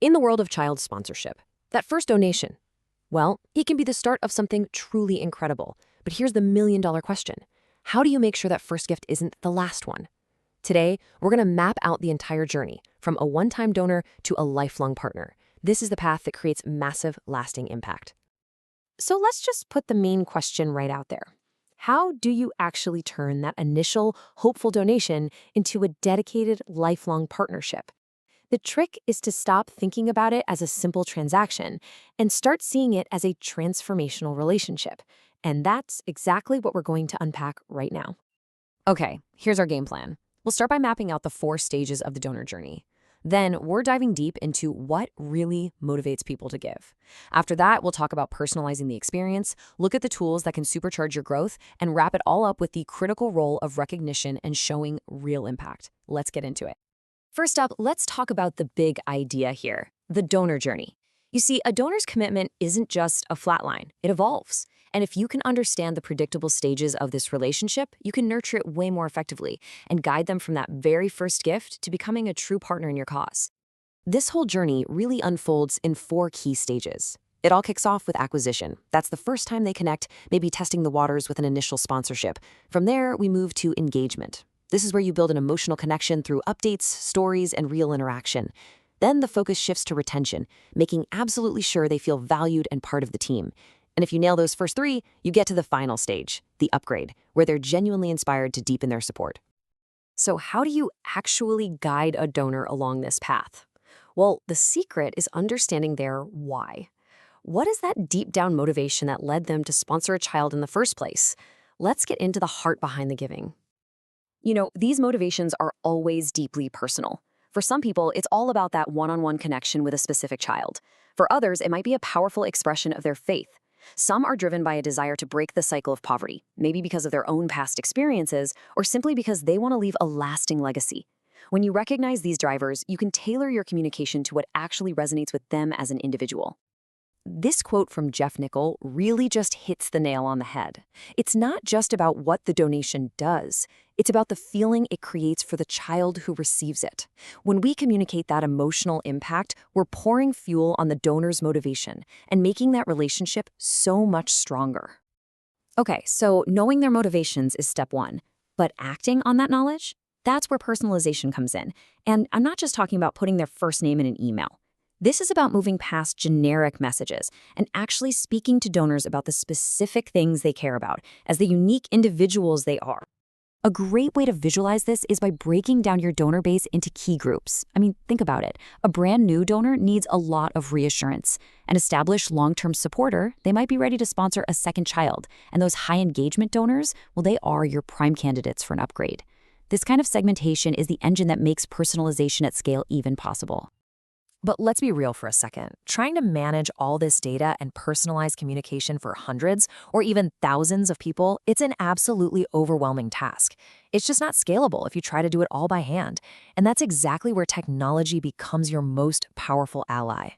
In the world of child sponsorship, that first donation, well, it can be the start of something truly incredible. But here's the million-dollar question. How do you make sure that first gift isn't the last one? Today, we're going to map out the entire journey, from a one-time donor to a lifelong partner. This is the path that creates massive, lasting impact. So let's just put the main question right out there. How do you actually turn that initial, hopeful donation into a dedicated, lifelong partnership? The trick is to stop thinking about it as a simple transaction and start seeing it as a transformational relationship. And that's exactly what we're going to unpack right now. Okay, here's our game plan. We'll start by mapping out the 4 stages of the donor journey. Then we're diving deep into what really motivates people to give. After that, we'll talk about personalizing the experience, look at the tools that can supercharge your growth, and wrap it all up with the critical role of recognition and showing real impact. Let's get into it. First up, let's talk about the big idea here, the donor journey. You see, a donor's commitment isn't just a flat line, it evolves. And if you can understand the predictable stages of this relationship, you can nurture it way more effectively and guide them from that very first gift to becoming a true partner in your cause. This whole journey really unfolds in 4 key stages. It all kicks off with acquisition. That's the first time they connect, maybe testing the waters with an initial sponsorship. From there, we move to engagement. This is where you build an emotional connection through updates, stories, and real interaction. Then the focus shifts to retention, making absolutely sure they feel valued and part of the team. And if you nail those first 3, you get to the final stage, the upgrade, where they're genuinely inspired to deepen their support. So how do you actually guide a donor along this path? Well, the secret is understanding their why. What is that deep down motivation that led them to sponsor a child in the first place? Let's get into the heart behind the giving. You know, these motivations are always deeply personal. For some people, it's all about that one-on-one connection with a specific child. For others, it might be a powerful expression of their faith. Some are driven by a desire to break the cycle of poverty, maybe because of their own past experiences, or simply because they want to leave a lasting legacy. When you recognize these drivers, you can tailor your communication to what actually resonates with them as an individual. This quote from Jeff Nichol really just hits the nail on the head. It's not just about what the donation does. It's about the feeling it creates for the child who receives it. When we communicate that emotional impact, we're pouring fuel on the donor's motivation and making that relationship so much stronger. Okay, so knowing their motivations is step 1, but acting on that knowledge? That's where personalization comes in. And I'm not just talking about putting their first name in an email. This is about moving past generic messages and actually speaking to donors about the specific things they care about as the unique individuals they are. A great way to visualize this is by breaking down your donor base into key groups. I mean, think about it. A brand new donor needs a lot of reassurance. An established long-term supporter, they might be ready to sponsor a second child. And those high engagement donors, well, they are your prime candidates for an upgrade. This kind of segmentation is the engine that makes personalization at scale even possible. But let's be real for a second. Trying to manage all this data and personalize communication for hundreds or even thousands of people, it's an absolutely overwhelming task. It's just not scalable if you try to do it all by hand. And that's exactly where technology becomes your most powerful ally.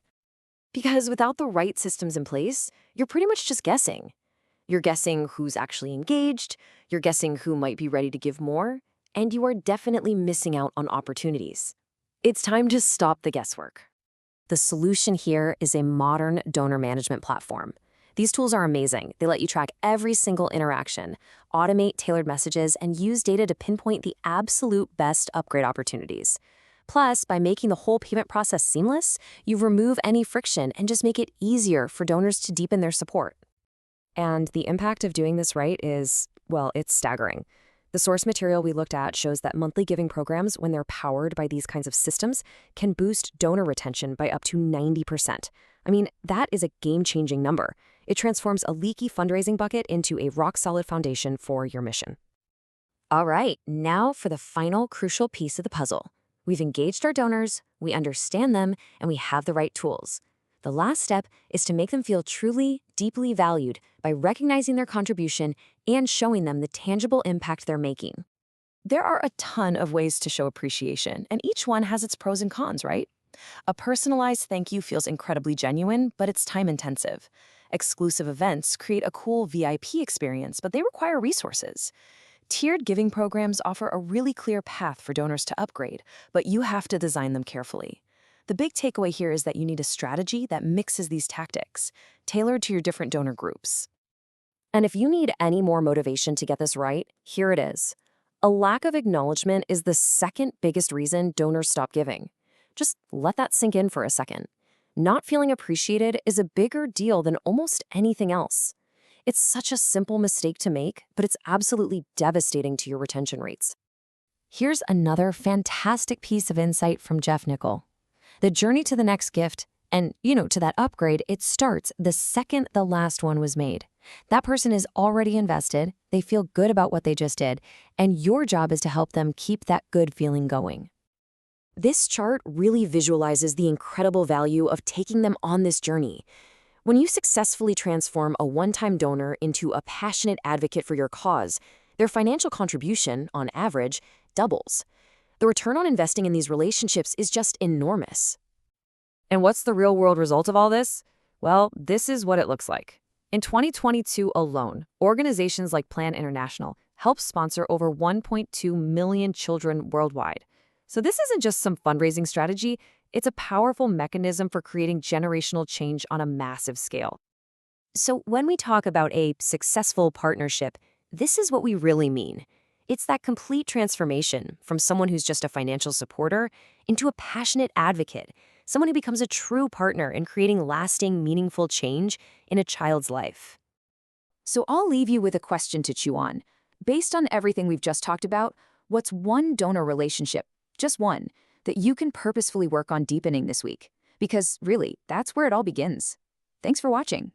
Because without the right systems in place, you're pretty much just guessing. You're guessing who's actually engaged, you're guessing who might be ready to give more, and you are definitely missing out on opportunities. It's time to stop the guesswork. The solution here is a modern donor management platform. These tools are amazing. They let you track every single interaction, automate tailored messages, and use data to pinpoint the absolute best upgrade opportunities. Plus, by making the whole payment process seamless, you remove any friction and just make it easier for donors to deepen their support. And the impact of doing this right is, well, it's staggering. The source material we looked at shows that monthly giving programs, when they're powered by these kinds of systems, can boost donor retention by up to 90%. I mean, that is a game-changing number. It transforms a leaky fundraising bucket into a rock-solid foundation for your mission. All right, now for the final crucial piece of the puzzle. We've engaged our donors, we understand them, and we have the right tools. The last step is to make them feel truly, deeply valued by recognizing their contribution and showing them the tangible impact they're making. There are a ton of ways to show appreciation, and each one has its pros and cons, right? A personalized thank you feels incredibly genuine, but it's time-intensive. Exclusive events create a cool VIP experience, but they require resources. Tiered giving programs offer a really clear path for donors to upgrade, but you have to design them carefully. The big takeaway here is that you need a strategy that mixes these tactics, tailored to your different donor groups. And if you need any more motivation to get this right, here it is. A lack of acknowledgement is the second biggest reason donors stop giving. Just let that sink in for a second. Not feeling appreciated is a bigger deal than almost anything else. It's such a simple mistake to make, but it's absolutely devastating to your retention rates. Here's another fantastic piece of insight from Jeff Nickel. The journey to the next gift, and, to that upgrade, it starts the second the last one was made. That person is already invested, they feel good about what they just did, and your job is to help them keep that good feeling going. This chart really visualizes the incredible value of taking them on this journey. When you successfully transform a one-time donor into a passionate advocate for your cause, their financial contribution, on average, doubles. The return on investing in these relationships is just enormous. And what's the real-world result of all this? Well, this is what it looks like. In 2022 alone, organizations like Plan International helped sponsor over 1.2 million children worldwide. So this isn't just some fundraising strategy, it's a powerful mechanism for creating generational change on a massive scale. So when we talk about a successful partnership, this is what we really mean. It's that complete transformation from someone who's just a financial supporter into a passionate advocate, someone who becomes a true partner in creating lasting, meaningful change in a child's life. So I'll leave you with a question to chew on. Based on everything we've just talked about, what's one donor relationship, just one, that you can purposefully work on deepening this week? Because really, that's where it all begins. Thanks for watching.